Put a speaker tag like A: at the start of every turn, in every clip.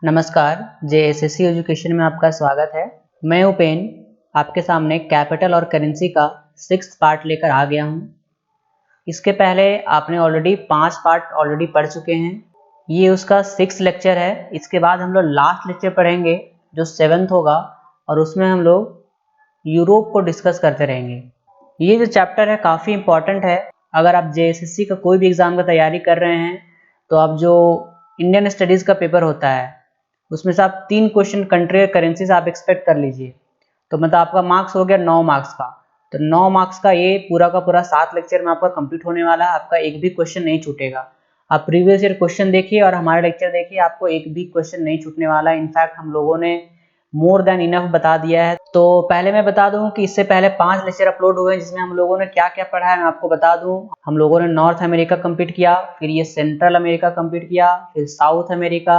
A: नमस्कार, JSSC education में आपका स्वागत है। मैं उपेन आपके सामने कैपिटल और करेंसी का 6th पार्ट लेकर आ गया हूँ। इसके पहले आपने ऑलरेडी 5 पार्ट ऑलरेडी पढ़ चुके हैं। ये उसका 6th लेक्चर है। इसके बाद हम लोग लास्ट लेक्चर पढ़ेंगे जो 7th होगा और उसमें हम लोग यूरोप को डिस्कस करते रहेंगे। ये जो चैप्टर है काफ़ी इम्पॉर्टेंट है। अगर आप जेएसएससी का कोई भी एग्ज़ाम का तैयारी कर रहे हैं तो आप जो इंडियन स्टडीज़ का पेपर होता है उसमें से आप 3 क्वेश्चन कंट्री और करेंसी से आप एक्सपेक्ट कर लीजिए। तो मतलब आपका मार्क्स हो गया 9 मार्क्स का। तो 9 मार्क्स का ये पूरा का पूरा 7 लेक्चर में आपका कंप्लीट होने वाला है। आपका एक भी क्वेश्चन नहीं छूटेगा। आप प्रीवियस ईयर क्वेश्चन देखिए और हमारा लेक्चर देखिए, आपको एक भी क्वेश्चन नहीं छूटने वाला है। इनफैक्ट हम लोगों ने मोर देन इनफ बता दिया है। तो पहले मैं बता दूं कि इससे पहले 5 लेक्चर अपलोड हुए हैं जिसमें हम लोगों ने क्या क्या पढ़ा है मैं आपको बता दूं। हम लोगों ने नॉर्थ अमेरिका कंप्लीट किया, फिर ये सेंट्रल अमेरिका कंप्लीट किया, फिर साउथ अमेरिका,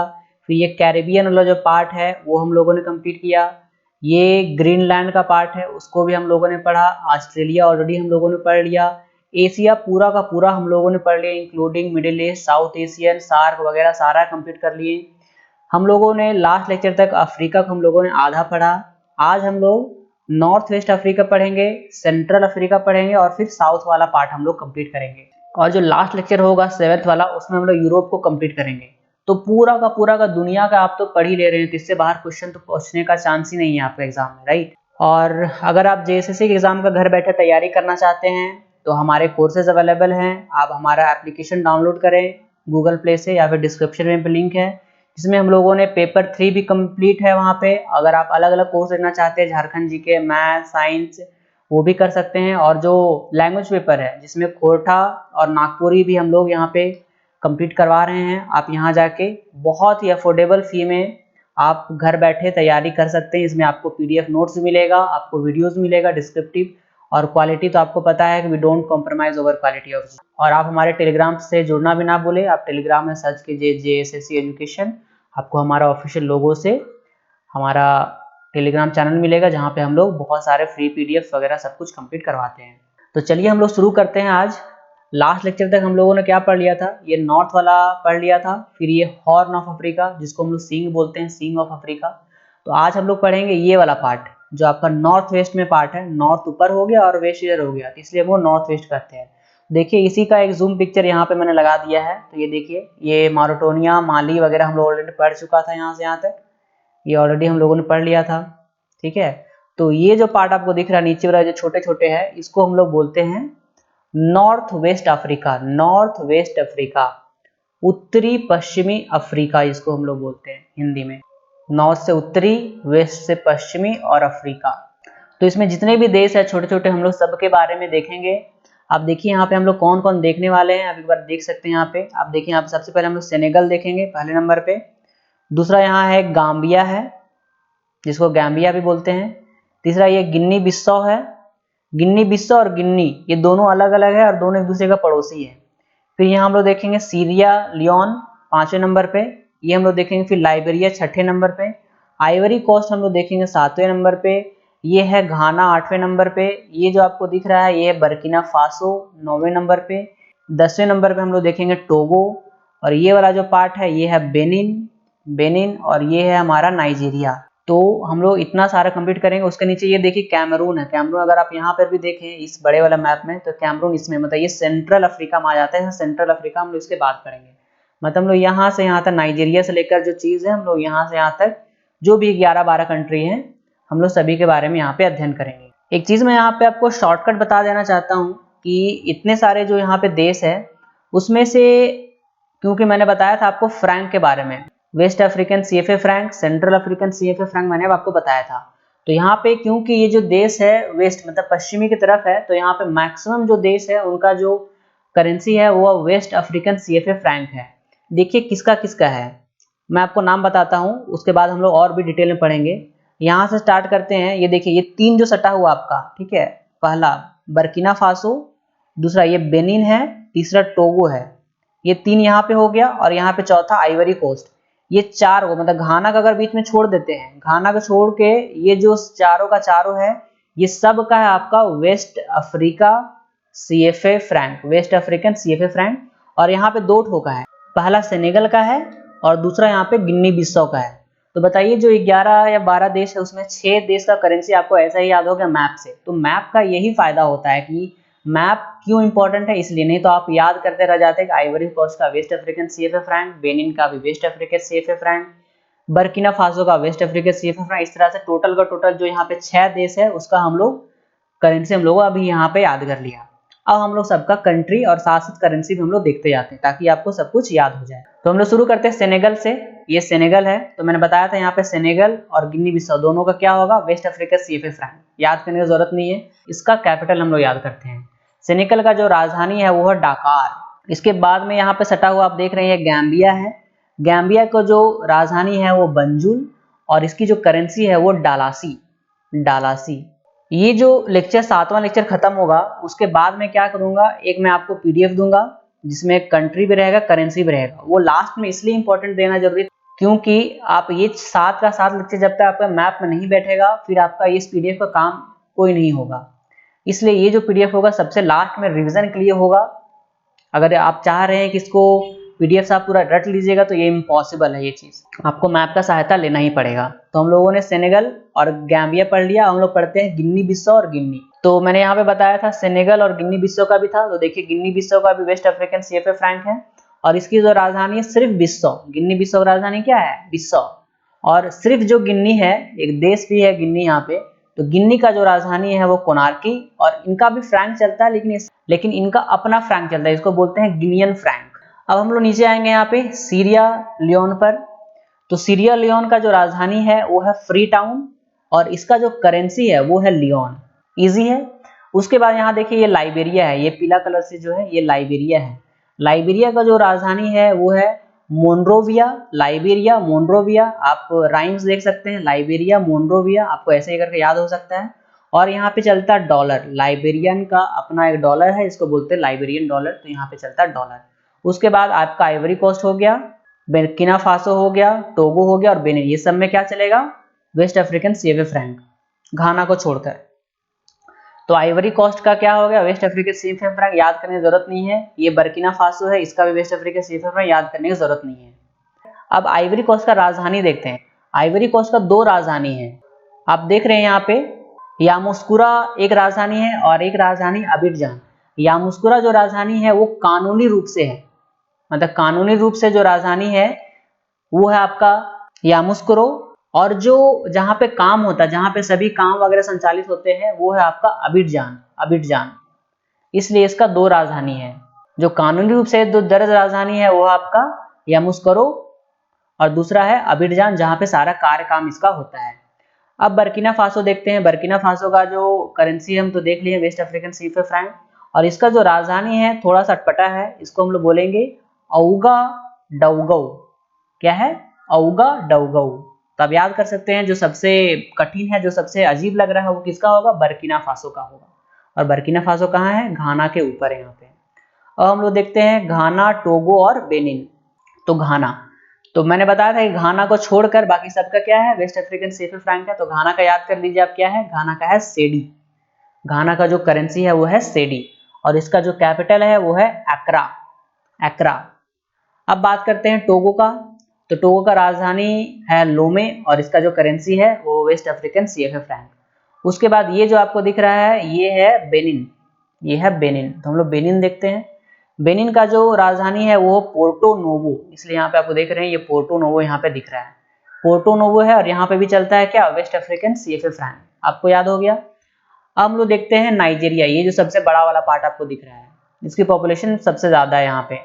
A: फिर ये कैरेबियन वाला जो पार्ट है वो हम लोगों ने कंप्लीट किया। ये ग्रीनलैंड का पार्ट है उसको भी हम लोगों ने पढ़ा। ऑस्ट्रेलिया ऑलरेडी हम लोगों ने पढ़ लिया। एशिया पूरा का पूरा हम लोगों ने पढ़ लिया, including Middle East, South Asian, SAARC वगैरह सारा कंप्लीट कर लिए। हम लोगों ने लास्ट लेक्चर तक अफ्रीका को हम लोगों ने आधा पढ़ा। आज हम लोग नॉर्थ वेस्ट अफ्रीका पढ़ेंगे, सेंट्रल अफ्रीका पढ़ेंगे और फिर साउथ वाला पार्ट हम लोग कंप्लीट करेंगे। और जो लास्ट लेक्चर होगा 7th वाला उसमें हम लोग यूरोप को कंप्लीट करेंगे। तो पूरा का दुनिया का आप तो पढ़ ही ले रहे हैं, तो इससे बाहर क्वेश्चन तो पूछने का चांस ही नहीं है आपके एग्जाम में, राइट। और अगर आप जेएसएससी के एग्जाम का घर बैठे तैयारी करना चाहते हैं तो हमारे कोर्सेज अवेलेबल हैं। आप हमारा एप्लीकेशन डाउनलोड करें गूगल प्ले से या फिर डिस्क्रिप्शन में लिंक है जिसमें हम लोगों ने पेपर 3 भी कंप्लीट है वहाँ पे। अगर आप अलग अलग कोर्स लेना चाहते हैं, झारखंड जीके, मैथ, साइंस, वो भी कर सकते हैं। और जो लैंग्वेज पेपर है जिसमें खोरठा और नागपुरी भी हम लोग यहाँ पे कंप्लीट करवा रहे हैं, आप यहाँ जाके बहुत ही अफोर्डेबल फी में आप घर बैठे तैयारी कर सकते हैं। इसमें आपको पीडीएफ नोट्स मिलेगा, आपको वीडियोस मिलेगा डिस्क्रिप्टिव, और क्वालिटी तो आपको पता है कि we don't compromise over quality of. और आप हमारे टेलीग्राम से जुड़ना भी ना भूलें। आप टेलीग्राम में सर्च कीजिए जेएसएससी एजुकेशन, आपको हमारा ऑफिशियल लोगो से हमारा टेलीग्राम चैनल मिलेगा जहाँ पे हम लोग बहुत सारे फ्री पीडीएफ वगैरह सब कुछ कंप्लीट करवाते हैं। तो चलिए हम लोग शुरू करते हैं। आज लास्ट लेक्चर तक हम लोगों ने क्या पढ़ लिया था, ये नॉर्थ वाला पढ़ लिया था, फिर ये हॉर्न ऑफ अफ्रीका जिसको हम लोग सींग बोलते हैं, सींग ऑफ अफ्रीका। तो आज हम लोग पढ़ेंगे ये वाला पार्ट जो आपका नॉर्थ वेस्ट में पार्ट है। नॉर्थ ऊपर हो गया और वेस्ट इधर हो गया, इसलिए वो नॉर्थ वेस्ट करते हैं। देखिए इसी का एक जूम पिक्चर यहाँ पे मैंने लगा दिया है। तो ये देखिए, ये मॉरिटानिया, माली वगैरह हम लोग ऑलरेडी पढ़ चुका था। यहाँ से यहाँ तक ये ऑलरेडी हम लोगों ने पढ़ लिया था, ठीक है। तो ये जो पार्ट आपको दिख रहा है नीचे वाला जो छोटे छोटे है, इसको हम लोग बोलते हैं north west Africa. North west Africa, उत्तरी पश्चिमी अफ्रीका, इसको हम लोग बोलते हैं हिंदी में। नॉर्थ से उत्तरी, वेस्ट से पश्चिमी और अफ्रीका। तो इसमें जितने भी देश है छोटे छोटे, हम लोग सबके बारे में देखेंगे। आप देखिए यहाँ पे हम लोग कौन कौन देखने वाले हैं, आप एक बार देख सकते हैं। यहाँ पे आप देखिए, यहाँ पे सबसे पहले हम लोग सेनेगल देखेंगे पहले नंबर पे। दूसरा यहाँ है गाम्बिया है जिसको गैम्बिया भी बोलते हैं। तीसरा ये गिन्नी बिस्सौ है। गिन्नी बिस्सौ और गिन्नी ये दोनों अलग अलग है और दोनों एक दूसरे का पड़ोसी है। फिर यहाँ हम लोग देखेंगे सीरिया लियोन 5वें नंबर पे, ये हम लोग देखेंगे। फिर लाइबेरिया 6ठे नंबर पे। आइवरी कोस्ट हम लोग देखेंगे 7वें नंबर पे। ये है घाना 8वें नंबर पे। ये जो आपको दिख रहा है ये है बर्किना फासो 9वें नंबर पे। 10वें नंबर पे हम लोग देखेंगे टोगो। और ये वाला जो पार्ट है ये है बेनिन और ये है हमारा नाइजीरिया। तो हम लोग इतना सारा कंप्लीट करेंगे। उसके नीचे ये देखिए कैमरून है। कैमरून अगर आप यहाँ पर भी देखें इस बड़े वाला मैप में, तो कैमरून इसमें मतलब ये सेंट्रल अफ्रीका में आ जाता है। सेंट्रल अफ्रीका हम लोग इसके बात करेंगे। मतलब हम लोग यहाँ से यहाँ तक, नाइजीरिया से लेकर जो चीज़ है, हम लोग यहाँ से यहाँ तक जो भी 11-12 कंट्री हैं हम लोग सभी के बारे में यहाँ पे अध्ययन करेंगे। एक चीज़ मैं यहाँ पे आपको शॉर्टकट बता देना चाहता हूँ कि इतने सारे जो यहाँ पे देश है उसमें से, क्योंकि मैंने बताया था आपको फ्रैंक के बारे में, West African CFA franc, Central African CFA franc मैंने आपको बताया था। तो यहाँ पे क्योंकि ये जो देश है वेस्ट मतलब पश्चिमी की तरफ है, तो यहाँ पे मैक्सिमम जो देश है उनका जो करेंसी है वो वेस्ट अफ्रीकन सीएफए फ्रैंक है। देखिए किसका किसका है, मैं आपको नाम बताता हूँ, उसके बाद हम लोग और भी डिटेल में पढ़ेंगे। यहाँ से स्टार्ट करते हैं। ये देखिए ये 3 जो सटा हुआ आपका, ठीक है। पहला बर्किना फासो, दूसरा ये बेनिन है, तीसरा टोगो है। ये 3 यहाँ पे हो गया और यहाँ पे चौथा आइवरी कोस्ट। ये 4 को मतलब घाना का अगर बीच में छोड़ देते हैं, घाना को छोड़ के ये जो चारों का चारों है ये सब का है आपका West Africa CFA franc, West African CFA franc. और यहाँ पे 2 ठो का है, पहला सेनेगल का है और दूसरा यहाँ पे गिनी बिस्सो का है। तो बताइए जो 11 या 12 देश है उसमें 6 देश का करेंसी आपको ऐसा ही याद हो गया मैप से। तो मैप का यही फायदा होता है कि मैप क्यों इंपॉर्टेंट है इसलिए, नहीं तो आप याद करते रह जाते कि आइवरी कोस्ट का West African CFA franc, Benin का भी West African CFA franc, Burkina Faso का वेस्ट अफ्रीकन सीएफए फ्रैंक। इस तरह से टोटल का टोटल जो यहाँ पे 6 देश है उसका हम लोग करेंसी हम लोग अभी यहाँ पे याद कर लिया। अब हम लोग सबका कंट्री और साथ साथ करेंसी भी हम लोग देखते जाते हैं ताकि आपको सब कुछ याद हो जाए। तो हम लोग शुरू करते हैं सेनेगल से। ये सेनेगल है, तो मैंने बताया था यहाँ पे सेनेगल और गिनी बिसाऊ दोनों का क्या होगा, वेस्ट अफ्रीका सीएफए फ्रैंक। याद करने की जरूरत नहीं है, इसका कैपिटल हम लोग याद करते हैं। सेनेगल का जो राजधानी है वो है डाकार। इसके बाद में यहाँ पे सटा हुआ आप देख रहे हैं गैम्बिया है। गैम्बिया का जो राजधानी है वो बंजुल और इसकी जो करेंसी है वो डालासी। डालासी। ये जो लेक्चर 7वां लेक्चर खत्म होगा उसके बाद में क्या करूंगा, एक मैं आपको पीडीएफ दूंगा जिसमें कंट्री भी रहेगा करेंसी भी रहेगा। वो लास्ट में इसलिए इंपॉर्टेंट देना जरूरी है क्योंकि आप ये 7 का 7 लेक्चर जब तक आपका मैप में नहीं बैठेगा फिर आपका इस पीडीएफ का काम कोई नहीं होगा। इसलिए ये जो पीडीएफ होगा सबसे लास्ट में रिवीजन के लिए होगा। अगर आप चाह रहे हैं कि इसको पीडीएफ से आप पूरा रट लीजिएगा तो ये इम्पॉसिबल है, ये चीज आपको मैप का सहायता लेना ही पड़ेगा। तो हम लोगों ने सेनेगल और गैम्बिया पढ़ लिया, हम लोग पढ़ते हैं गिनी बिसाऊ और गिनी। तो मैंने यहाँ पे बताया था सेनेगल और गिनी बिसाऊ का भी था, तो देखिए गिनी बिसाऊ का भी वेस्ट अफ्रीकन सीएफए फ्रैंक है और इसकी जो राजधानी है सिर्फ बिसाऊ। गिनी बिसाऊ राजधानी क्या है, बिसाऊ। और सिर्फ जो गिनी है, एक देश भी है गिनी यहाँ पे, तो गिनी का जो राजधानी है वो कोनार्की और इनका भी फ्रैंक चलता है लेकिन इनका अपना फ्रैंक चलता है, इसको बोलते हैं गिनियन फ्रैंक। अब हम लोग नीचे आएंगे यहाँ पे सीरिया लियोन पर। तो सीरिया लियोन का जो राजधानी है वो है फ्री टाउन और इसका जो करेंसी है वो है लियोन। इजी है। उसके बाद यहाँ देखिए ये लाइबेरिया है, ये पीला कलर से जो है ये लाइबेरिया है। लाइबेरिया का जो राजधानी है वो है मोनरोविया। लाइबेरिया मोनरोविया, आप राइम्स देख सकते हैं, लाइबेरिया मोनरोविया, आपको ऐसे ही करके याद हो सकता है। और यहाँ पे चलता है डॉलर, लाइबेरियन का अपना एक डॉलर है, इसको बोलते हैं लाइबेरियन डॉलर, तो यहाँ पे चलता है डॉलर। उसके बाद आपका आइवरी कोस्ट हो गया, बुर्किना फासो हो गया, टोगो हो गया और बेनिन, ये सब में क्या चलेगा, वेस्ट अफ्रीकन सीएफए फ्रैंक, घाना को छोड़कर। तो आइवरी कोस्ट का क्या हो गया, वेस्ट अफ्रीकन सीएफए फ्रैंक, याद करने की जरूरत नहीं है। ये बुर्किना फासो है, इसका भी वेस्ट अफ्रीकन सीएफए फ्रैंक, याद करने की जरूरत नहीं है। अब आइवरी कोस्ट का राजधानी देखते हैं। आइवरी कोस्ट का 2 राजधानी है, आप देख रहे हैं यहाँ पे, यामोस्कुरा एक राजधानी है और एक राजधानी अबिडजान। यामोस्कुरा जो राजधानी है वो कानूनी रूप से है, मतलब कानूनी रूप से जो राजधानी है वो है आपका यामुस्कुरो, और जो जहां पे काम होता है, जहां पे सभी काम वगैरह संचालित होते हैं वो है आपका अबिडजान। अबिडजान, इसलिए इसका 2 राजधानी है। जो कानूनी रूप से जो दर्ज राजधानी है वो आपका यामुस्कुरो और दूसरा है अबिडजान जहां पे सारा कार्य काम इसका होता है। अब बर्किना फासो देखते हैं। बर्किना फासो का जो करेंसी हम तो देख लिए वेस्ट अफ्रीकन सीएफए फ्रैंक, और इसका जो राजधानी है थोड़ा सा अटपटा है, इसको हम लोग बोलेंगे औगा डौगौ। क्या है, औगा डौगौ। तो आप याद कर सकते हैं जो सबसे कठिन है, जो सबसे अजीब लग रहा है वो किसका होगा, बर्किना फासो का होगा। और बर्किना फासो कहाँ है, घाना के ऊपर है यहाँ पे। अब हम लोग देखते हैं घाना, टोगो और बेनिन। तो घाना, तो मैंने बताया था कि घाना को छोड़कर बाकी सबका क्या है, वेस्ट अफ्रीकन सीएफए फ्रैंक है। तो घाना का याद कर लीजिए आप, क्या है, घाना का है सेडी। घाना का जो करेंसी है वो है सेडी और इसका जो कैपिटल है वो है एक्रा। एक्रा। अब बात करते हैं टोगो का। तो टोगो का राजधानी है लोमे और इसका जो करेंसी है वो वेस्ट अफ्रीकन सीएफए फ्रैंक। उसके बाद ये जो आपको दिख रहा है ये है बेनिन, ये है बेनिन। तो हम लोग बेनिन देखते हैं। बेनिन का जो राजधानी है वो पोर्टो नोवो, इसलिए यहाँ पे आपको देख रहे हैं ये पोर्टो नोवो यहाँ पे दिख रहा है, पोर्टो नोवो है। और यहाँ पे भी चलता है क्या, वेस्ट अफ्रीकन सीएफए फ्रैंक, आपको याद हो गया। अब हम लोग देखते हैं नाइजीरिया, ये जो सबसे बड़ा वाला पार्ट आपको दिख रहा है, इसकी पॉपुलेशन सबसे ज्यादा है यहाँ पे।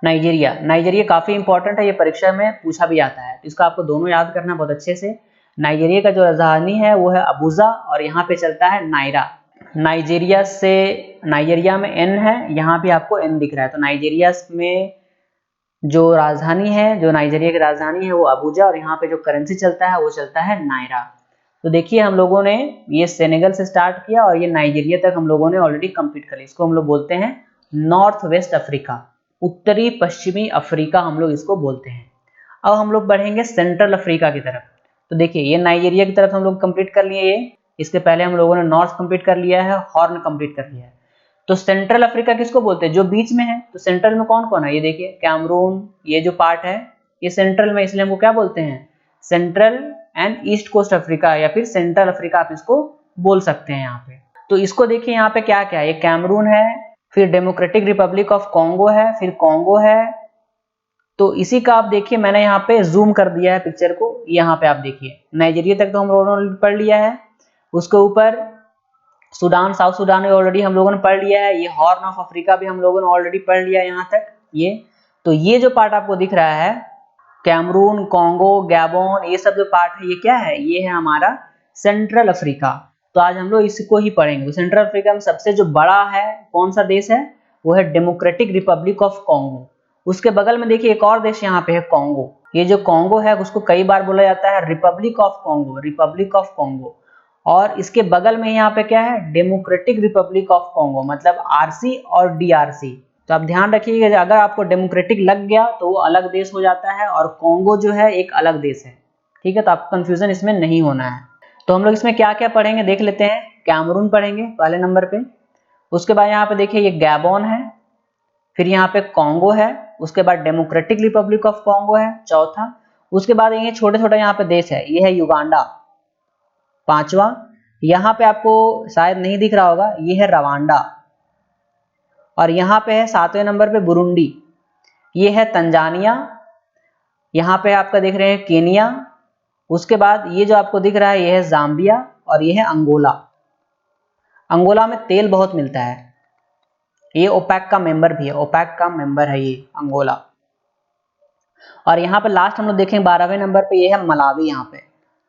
A: नाइजीरिया, नाइजीरिया काफी इंपॉर्टेंट है, ये परीक्षा में पूछा भी आता है, इसका आपको दोनों याद करना बहुत अच्छे से। नाइजीरिया का जो राजधानी है वो है अबूजा और यहाँ पे चलता है नायरा। नाइजीरिया से, नाइजीरिया में एन है, यहाँ भी आपको एन दिख रहा है। तो नाइजीरिया में जो राजधानी है, जो नाइजीरिया की राजधानी है वो अबूजा और यहाँ पे जो करेंसी चलता है वो चलता है नायरा। तो देखिए हम लोगों ने ये सेनेगल से स्टार्ट किया और ये नाइजीरिया तक हम लोगों ने ऑलरेडी कंप्लीट कर लिया। इसको हम लोग बोलते हैं नॉर्थ वेस्ट अफ्रीका, उत्तरी पश्चिमी अफ्रीका हम लोग इसको बोलते हैं। अब हम लोग बढ़ेंगे सेंट्रल अफ्रीका की तरफ। तो देखिए ये नाइजीरिया की तरफ हम लोग कंप्लीट कर लिए, ये इसके पहले हम लोगों ने नॉर्थ कंप्लीट कर लिया है, हॉर्न कंप्लीट कर लिया है। तो सेंट्रल अफ्रीका किसको बोलते हैं, जो बीच में है। तो सेंट्रल में कौन कौन है, ये देखिए कैमरून, ये जो पार्ट है ये सेंट्रल में, इसलिए हमको क्या बोलते हैं, Central and East Coast Africa या फिर सेंट्रल अफ्रीका आप इसको बोल सकते हैं यहाँ पे। तो इसको देखिए यहाँ पे क्या क्या है, ये कैमरून है, फिर डेमोक्रेटिक रिपब्लिक ऑफ कॉन्गो है, फिर कॉन्गो है। तो इसी का आप देखिए मैंने यहाँ पे जूम कर दिया है पिक्चर को, यहाँ पे आप देखिए नाइजीरिया तक तो हम लोगों ने पढ़ लिया है, उसके ऊपर सूडान, साउथ सूडान में ऑलरेडी हम लोगों ने पढ़ लिया है, ये हॉर्न ऑफ अफ्रीका भी हम लोगों ने ऑलरेडी पढ़ लिया है यहाँ तक ये। तो ये जो पार्ट आपको दिख रहा है कैमरून, कॉन्गो, गैबोन, ये सब जो पार्ट है ये क्या है, ये है हमारा सेंट्रल अफ्रीका। तो आज हम लोग इसको ही पढ़ेंगे। सेंट्रल अफ्रीका में सबसे जो बड़ा है कौन सा देश है, वो है डेमोक्रेटिक रिपब्लिक ऑफ कॉन्गो। उसके बगल में देखिए एक और देश यहाँ पे है कॉन्गो। ये जो कॉन्गो है उसको कई बार बोला जाता है Republic of Congo, Republic of Congo. और इसके बगल में यहाँ पे क्या है, डेमोक्रेटिक रिपब्लिक ऑफ कॉन्गो, मतलब आरसी और डीआरसी। तो आप ध्यान रखिएगा अगर आपको डेमोक्रेटिक लग गया तो वो अलग देश हो जाता है और कॉन्गो जो है एक अलग देश है, ठीक है। तो आपको कंफ्यूजन इसमें नहीं होना है। तो हम लोग इसमें क्या क्या पढ़ेंगे देख लेते हैं। कैमरून पढ़ेंगे पहले नंबर पे, उसके बाद यहाँ पे देखिए ये गैबोन है, फिर यहाँ पे कॉन्गो है, उसके बाद डेमोक्रेटिक रिपब्लिक ऑफ कॉन्गो है चौथा, उसके बाद ये छोटे छोटे यहाँ पे देश है, ये है युगांडा पांचवा, यहाँ पे आपको शायद नहीं दिख रहा होगा ये है रवांडा, और यहाँ पे है सातवें नंबर पे बुरुंडी, ये है तंजानिया, यहाँ पे आपका देख रहे हैं केनिया, उसके बाद ये जो आपको दिख रहा है ये है जाम्बिया, और ये है अंगोला। अंगोला में तेल बहुत मिलता है, ये ओपेक का मेंबर भी है, ओपेक का मेंबर है ये अंगोला। और यहाँ पे लास्ट हम लोग देखेंगे 12वें नंबर पे ये है मलावी यहाँ पे।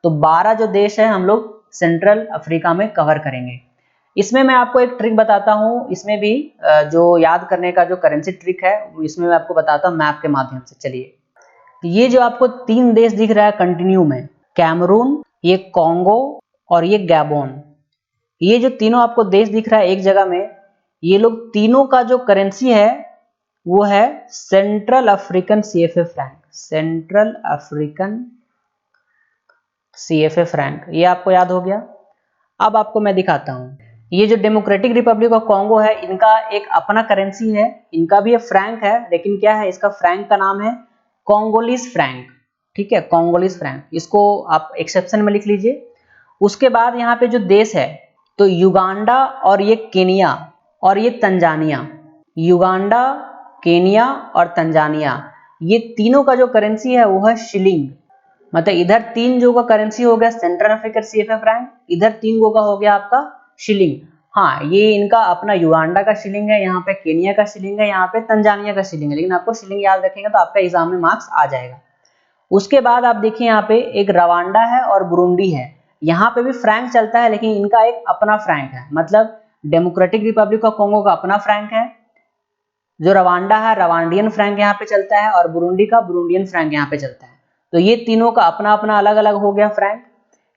A: तो 12 जो देश है हम लोग सेंट्रल अफ्रीका में कवर करेंगे। इसमें मैं आपको एक ट्रिक बताता हूँ, इसमें भी जो याद करने का जो करेंसी ट्रिक है इसमें मैं आपको बताता हूँ मैप के माध्यम से। चलिए, ये जो आपको 3 देश दिख रहा है कंटिन्यू में, कैमरून, ये कॉन्गो और ये गैबोन, ये जो तीनों आपको देश दिख रहा है एक जगह में, ये लोग तीनों का जो करेंसी है वो है central African CFA franc, Central African CFA Frank. ये आपको याद हो गया। अब आपको मैं दिखाता हूँ, ये जो डेमोक्रेटिक रिपब्लिक ऑफ कॉन्गो है इनका एक अपना करेंसी है, इनका भी फ्रैंक है, लेकिन क्या है इसका फ्रैंक का नाम है कॉन्गोलीज फ्रैंक, ठीक है, कॉन्गोलीज फ्रैंक, इसको आप एक्सेप्शन में लिख लीजिए। उसके बाद यहाँ पे जो देश है तो युगांडा और ये केनिया और ये तंजानिया, युगांडा, केनिया और तंजानिया, ये तीनों का जो करेंसी है वो है शिलिंग। मतलब इधर 3 जो का करेंसी हो गया सेंट्रल अफ्रीकन सीएफए फ्रैंक, इधर 3 गो का हो गया आपका शिलिंग। हाँ, ये इनका अपना युगांडा का शिलिंग है, यहाँ पे केनिया का शिलिंग है, यहाँ पे तंजानिया का शिलिंग है, लेकिन आपको शिलिंग याद रखेंगे तो आपका एग्जाम में मार्क्स आ जाएगा। उसके बाद आप देखिए यहाँ पे एक रवांडा है और बुरुंडी है, यहाँ पे भी फ्रैंक चलता है लेकिन इनका एक अपना फ्रैंक है, मतलब डेमोक्रेटिक रिपब्लिक ऑफ कॉन्गो का अपना फ्रैंक है, जो रवांडा है रवांडियन फ्रैंक यहाँ पे चलता है, और बुरुंडी का बुरुंडियन फ्रैंक यहाँ पे चलता है। तो ये तीनों का अपना अपना अलग अलग हो गया फ्रैंक,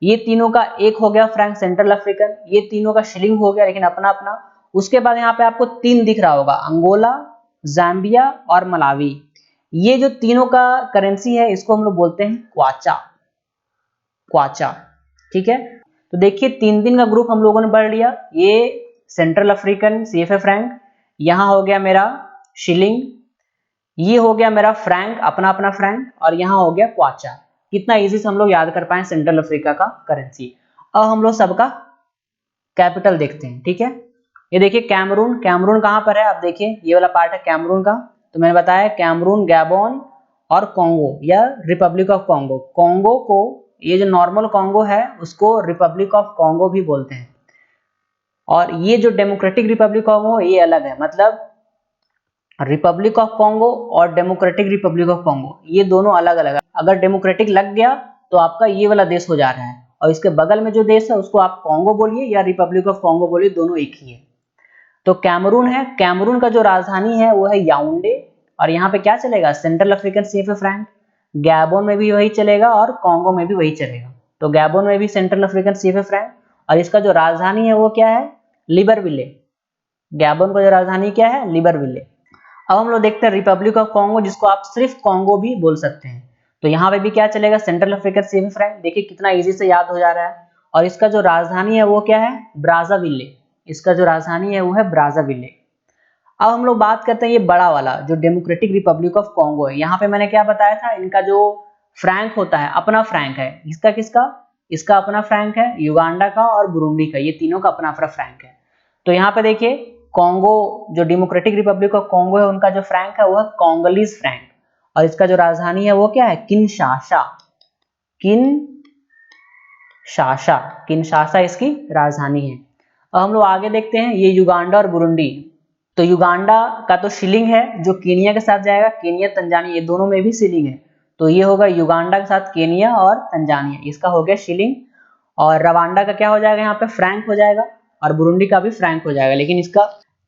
A: ये तीनों का एक हो गया फ्रैंक सेंट्रल अफ्रीकन, ये तीनों का शिलिंग हो गया लेकिन अपना अपना। उसके बाद यहाँ पे आपको 3 दिख रहा होगा, अंगोला, जाम्बिया और मलावी, ये जो तीनों का करेंसी है इसको हम लोग बोलते हैं क्वाचा, क्वाचा, ठीक है। तो देखिए 3 का ग्रुप हम लोगों ने पढ़ लिया, ये सेंट्रल अफ्रीकन सीएफए फ्रैंक, यहाँ हो गया मेरा शिलिंग, ये हो गया मेरा फ्रैंक अपना अपना फ्रैंक, और यहाँ हो गया क्वाचा। कितना इजी से हम लोग याद कर पाए सेंट्रल अफ्रीका का करेंसी। अब हम लोग सबका कैपिटल देखते हैं, ठीक है। ये देखिए कैमरून, कैमरून कहाँ पर है आप देखिए, ये वाला पार्ट है कैमरून का। तो मैंने बताया कैमरून, गैबोन और कॉन्गो या रिपब्लिक ऑफ कॉन्गो। कॉन्गो को, ये जो नॉर्मल कॉन्गो है उसको रिपब्लिक ऑफ कॉन्गो भी बोलते हैं, और ये जो डेमोक्रेटिक रिपब्लिक ऑफ कॉन्गो ये अलग है, मतलब रिपब्लिक ऑफ कॉन्गो और डेमोक्रेटिक रिपब्लिक ऑफ कॉन्गो ये दोनों अलग अलग है। अगर डेमोक्रेटिक लग गया तो आपका ये वाला देश हो जा रहा है, और इसके बगल में जो देश है उसको आप कॉन्गो बोलिए या रिपब्लिक ऑफ कॉन्गो बोलिए, दोनों एक ही है। तो कैमरून है, कैमरून का जो राजधानी है वो है याउंडे, और यहाँ पे क्या चलेगा central African CFA Frank. Gabon में भी वही चलेगा और कॉन्गो में भी वही चलेगा। तो गैबोन में भी सेंट्रल अफ्रीकन सीएफए फ्रैंक, और इसका जो राजधानी है वो क्या है, लिबरविले। गैबोन का जो राजधानी क्या है, लिबरविले। अब हम लोग देखते हैं रिपब्लिक ऑफ कॉन्गो, जिसको आप सिर्फ कॉन्गो भी बोल सकते हैं। तो यहाँ पे भी क्या चलेगा, सेंट्रल अफ्रीकन सीएफए फ्रैंक। देखिए कितना इजी से याद हो जा रहा है। और इसका जो राजधानी है वो क्या है, ब्राज़ाविले। इसका जो राजधानी है वो है ब्राज़ाविले। अब हम लोग बात करते हैं ये बड़ा वाला जो डेमोक्रेटिक रिपब्लिक ऑफ कॉन्गो है। यहाँ पे मैंने क्या बताया था, इनका जो फ्रैंक होता है अपना फ्रैंक है, इसका किसका, इसका अपना फ्रैंक है, युगांडा का और बुरुंडी का, ये तीनों का अपना अपना फ्रैंक है। तो यहाँ पे देखिए कॉन्गो जो डेमोक्रेटिक रिपब्लिक ऑफ कॉन्गो है उनका जो फ्रैंक है वो है कॉन्गोलीज फ्रैंक, और इसका जो राजधानी है वो क्या है, किनशासा। किनशासा इसकी राजधानी है। अब हम लोग आगे देखते हैं ये युगांडा और बुरुंडी। तो युगांडा का तो शिलिंग है जो केनिया के साथ जाएगा, केनिया तंजानिया ये दोनों में भी शिलिंग है, तो ये होगा युगांडा के साथ केनिया और तंजानिया, इसका हो गया शिलिंग। और रवांडा का क्या हो जाएगा, यहाँ पे फ्रैंक हो जाएगा, और बुरुंडी का भी फ्रैंक हो जाएगा,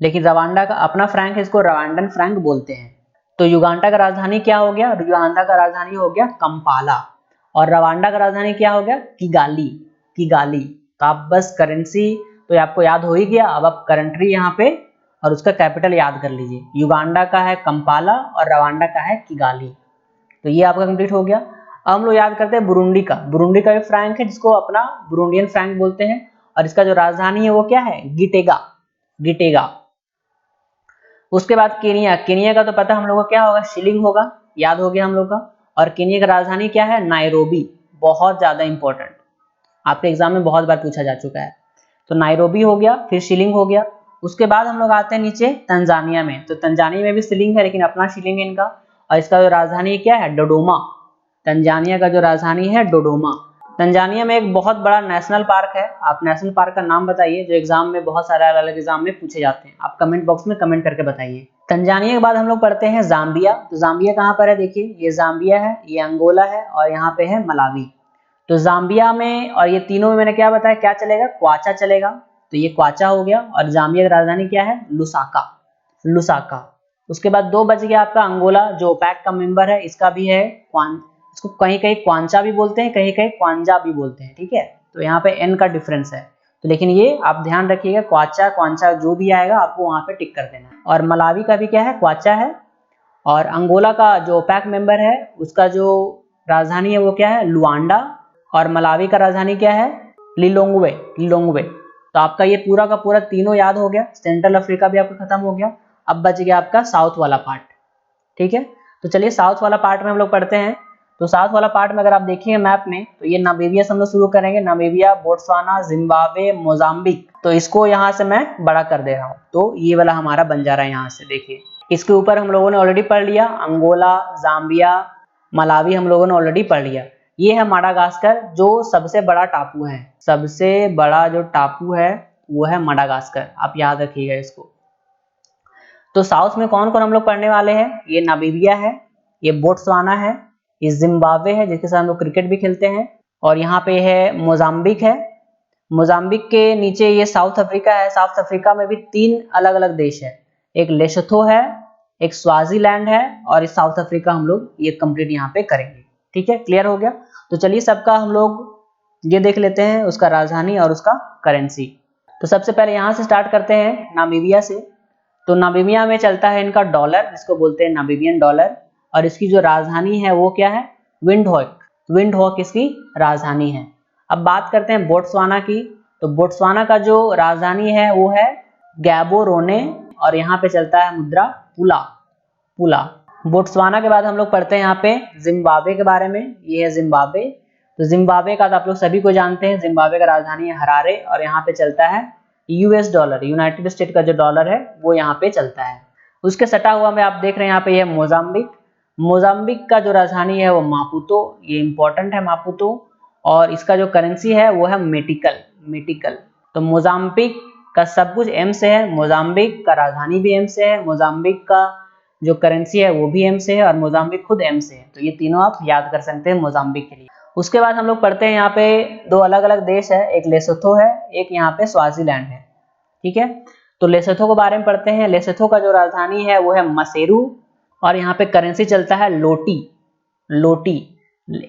A: लेकिन रवांडा का अपना फ्रैंक है, इसको रवांडन फ्रैंक बोलते हैं। तो युगांडा का राजधानी क्या हो गया, युगांडा का राजधानी हो गया कंपाला, और रवांडा का राजधानी क्या हो गया, किगाली। तो आप बस करेंसी तो आपको याद हो ही गया, अब आप कंट्री यहाँ पे और उसका कैपिटल याद कर लीजिए, युगांडा का है कंपाला और रवांडा का है किगाली। तो ये आपका कंप्लीट हो गया। अब हम लोग याद करते हैं बुरुंडी का भी फ्रैंक है जिसको अपना बुरुंडियन फ्रैंक बोलते हैं, और इसका जो राजधानी है वो क्या है, गिटेगा। उसके बाद केनिया का तो पता हम लोग को क्या होगा, शिलिंग होगा, याद हो गया हम लोग का। और केनिया का राजधानी क्या है, नायरोबी, बहुत ज्यादा इंपॉर्टेंट, आपके एग्जाम में बहुत बार पूछा जा चुका है। तो नायरोबी हो गया, फिर शिलिंग हो गया। उसके बाद हम लोग आते हैं नीचे तंजानिया में। तो तंजानिया में भी शिलिंग है लेकिन अपना शिलिंग है इनका, और इसका जो राजधानी क्या है, डोडोमा। तंजानिया का जो राजधानी है डोडोमा। तंजानिया में एक बहुत बड़ा नेशनल पार्क है, आप नेशनल पार्क का नाम बताइए, जो एग्जाम में बहुत सारे अलग अलग एग्जाम में पूछे जाते हैं, आप कमेंट बॉक्स में कमेंट करके बताइए। तंजानिया के बाद हम लोग पढ़ते हैं जाम्बिया। तो जाम्बिया कहाँ पर है, देखिए ये जाम्बिया है, ये अंगोला है, और यहाँ पे है मलावी। तो जाम्बिया में और ये तीनों में मैंने क्या बताया, क्या चलेगा, क्वाचा चलेगा, तो ये क्वाचा हो गया। और जाम्बिया की राजधानी क्या है, लुसाका। उसके बाद दो बच गया आपका अंगोला, जो ओपेक का मेंबर है, इसका भी है इसको कहीं कहीं क्वांचा भी बोलते हैं, कहीं कहीं क्वांजा भी बोलते हैं, ठीक है। तो यहाँ पे एन का डिफरेंस है, तो लेकिन ये आप ध्यान रखिएगा, क्वांचा जो भी आएगा आपको वहां पे टिक कर देना। और मलावी का भी क्या है, क्वाचा है। और अंगोला का जो ओपेक मेंबर है उसका जो राजधानी है वो क्या है, लुआंडा। और मलावी का राजधानी क्या है, लिलोंग्वे। तो आपका ये पूरा का पूरा तीनों याद हो गया। सेंट्रल अफ्रीका भी आपका खत्म हो गया। अब बच गया आपका साउथ वाला पार्ट, ठीक है। तो चलिए साउथ वाला पार्ट में हम लोग पढ़ते हैं। तो साउथ वाला पार्ट में अगर आप देखिए मैप में, तो ये नामीबिया से हम लोग शुरू करेंगे, नामीबिया, बोट्सवाना, जिम्बाब्वे, मोजाम्बिक। तो इसको यहाँ से मैं बड़ा कर दे रहा हूँ, तो ये वाला हमारा बन जा रहा है यहाँ से, देखिए इसके ऊपर हम लोगों ने ऑलरेडी पढ़ लिया, अंगोला, जाम्बिया, मलावी हम लोगों ने ऑलरेडी पढ़ लिया। ये है माडागास्कर, जो सबसे बड़ा टापू है, सबसे बड़ा जो टापू है वो है माडागास्कर, आप याद रखिएगा इसको। तो साउथ में कौन कौन हम लोग पढ़ने वाले हैं, ये नामीबिया है, ये बोट्सवाना है, ये जिम्बाब्वे है जिसके साथ हम लोग क्रिकेट भी खेलते हैं, और यहाँ पे है मोजाम्बिक है। मोजाम्बिक के नीचे ये साउथ अफ्रीका है। साउथ अफ्रीका में भी 3 अलग अलग देश है, एक लेसोथो है, एक स्वाजीलैंड है, और इस साउथ अफ्रीका हम लोग ये कंप्लीट यहाँ पे करेंगे, ठीक है, क्लियर हो गया। तो चलिए सबका हम लोग ये देख लेते हैं, उसका राजधानी और उसका करेंसी। तो सबसे पहले यहाँ से स्टार्ट करते हैं, नामीबिया से। तो नामीबिया में चलता है इनका डॉलर, जिसको बोलते हैं नामीबियन डॉलर, और इसकी जो राजधानी है वो क्या है, विंडहोक इसकी राजधानी है। अब बात करते हैं बोट्सवाना की। तो बोट्सवाना का जो राजधानी है वो है गैबोरोने, और यहाँ पे चलता है मुद्रा पुला। बोट्सवाना के बाद हम लोग पढ़ते हैं यहाँ पे जिम्बाब्वे के बारे में, ये है जिम्बाब्वे। तो जिम्बाब्वे का तो आप लोग सभी को जानते हैं, जिम्बाब्वे का राजधानी है हरारे, और यहाँ पे चलता है यूएस डॉलर, यूनाइटेड स्टेट का जो डॉलर है वो यहाँ पे चलता है। उसके सटा हुआ में आप देख रहे हैं यहाँ पे ये मोजाम्बिक का जो राजधानी है वो मापुतो, ये इंपॉर्टेंट है मापुतो, और इसका जो करेंसी है वो है मेटिकल। तो मोजाम्बिक का सब कुछ एम से है, मोजाम्बिक का राजधानी भी एम से है, मोजाम्बिक का जो करेंसी है वो भी एम से है, और मोजाम्बिक खुद एम से है। तो ये तीनों आप याद कर सकते हैं मोजाम्बिक के लिए। उसके बाद हम लोग पढ़ते हैं यहाँ पे 2 अलग अलग देश है, एक लेसोथो है, एक यहाँ पे स्वाजीलैंड है, ठीक है। तो लेसोथो के बारे में पढ़ते हैं। लेसोथो का जो राजधानी है वो है मसेरू, और यहाँ पे करेंसी चलता है लोटी,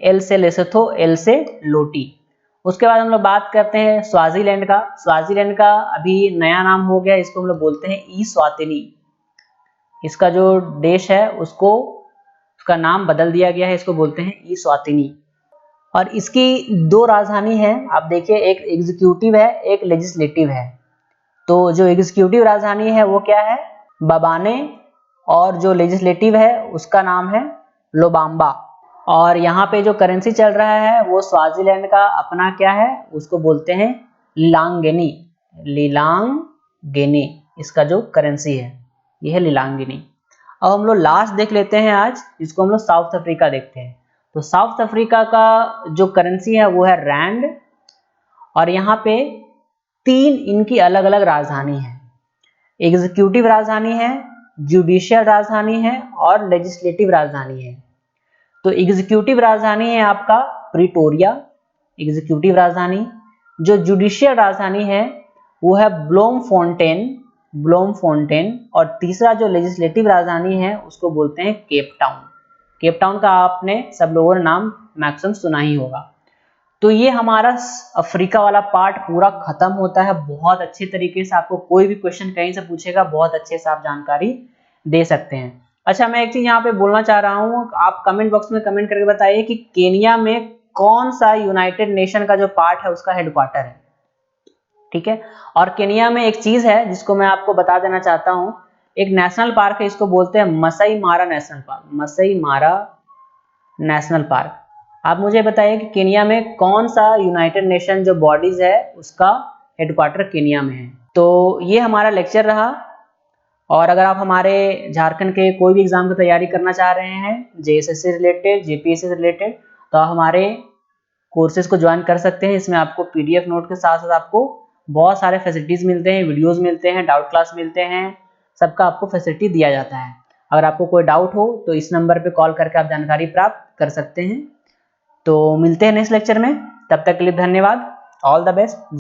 A: एल से लेसोथो, एल से लोटी। उसके बाद हम लोग बात करते हैं स्वाजीलैंड का। स्वाजीलैंड का अभी नया नाम हो गया, इसको हम लोग बोलते हैं ईस्वातिनी। इसका जो देश है उसका नाम बदल दिया गया है, इसको बोलते हैं ईस्वातिनी। और इसकी 2 राजधानी है, आप देखिए, एक एग्जीक्यूटिव है, एक लेजिस्लेटिव है। तो जो एग्जीक्यूटिव राजधानी है वो क्या है, बबाने, और जो लेजिस्लेटिव है उसका नाम है लोबाम्बा। और यहाँ पे जो करेंसी चल रहा है वो स्वाजीलैंड का अपना क्या है, उसको बोलते हैं लिलांगेनी। लिलांगेनी इसका जो करेंसी है ये है लिलांगेनी। अब हम लोग लास्ट देख लेते हैं आज, इसको हम लोग साउथ अफ्रीका देखते हैं। तो साउथ अफ्रीका का जो करेंसी है वो है रैंड, और यहाँ पे 3 इनकी अलग अलग राजधानी है। एग्जीक्यूटिव राजधानी है, जुडिशियल राजधानी है और लेजिस्लेटिव राजधानी है। तो एग्जीक्यूटिव राजधानी है आपका प्रिटोरिया, एग्जीक्यूटिव राजधानी। जो जुडिशियल राजधानी है वो है ब्लोमफोंटेन, ब्लोमफोंटेन। और तीसरा जो लेजिस्लेटिव राजधानी है उसको बोलते हैं केप टाउन। केप टाउन का आपने सब लोगों ने नाम मैक्सिमम सुना ही होगा। तो ये हमारा अफ्रीका वाला पार्ट पूरा खत्म होता है। बहुत अच्छे तरीके से आपको कोई भी क्वेश्चन कहीं से पूछेगा, बहुत अच्छे से आप जानकारी दे सकते हैं। अच्छा, मैं एक चीज यहाँ पे बोलना चाह रहा हूँ, आप कमेंट बॉक्स में कमेंट करके बताइए कि केनिया में कौन सा यूनाइटेड नेशन का जो पार्ट है उसका हेडक्वार्टर है। ठीक है, और केनिया में एक चीज है जिसको मैं आपको बता देना चाहता हूँ, एक नेशनल पार्क है, इसको बोलते हैं मसाई मारा नेशनल पार्क। मसाई मारा नेशनल पार्क। आप मुझे बताइए कि केनिया में कौन सा यूनाइटेड नेशन जो बॉडीज है उसका हेडक्वार्टर केनिया में है। तो ये हमारा लेक्चर रहा। और अगर आप हमारे झारखंड के कोई भी एग्जाम की तैयारी करना चाह रहे हैं, जेएसएससी से रिलेटेड, जेपीएससी से रिलेटेड, तो आप हमारे कोर्सेज को ज्वाइन कर सकते हैं। इसमें आपको पीडीएफ नोट के साथ साथ आपको बहुत सारे फैसिलिटीज मिलते हैं, वीडियोस मिलते हैं, डाउट क्लास मिलते हैं, सबका आपको फैसिलिटी दिया जाता है। अगर आपको कोई डाउट हो तो इस नंबर पे कॉल करके आप जानकारी प्राप्त कर सकते हैं। तो मिलते हैं नेक्स्ट लेक्चर में, तब तक के लिए धन्यवाद। All the best.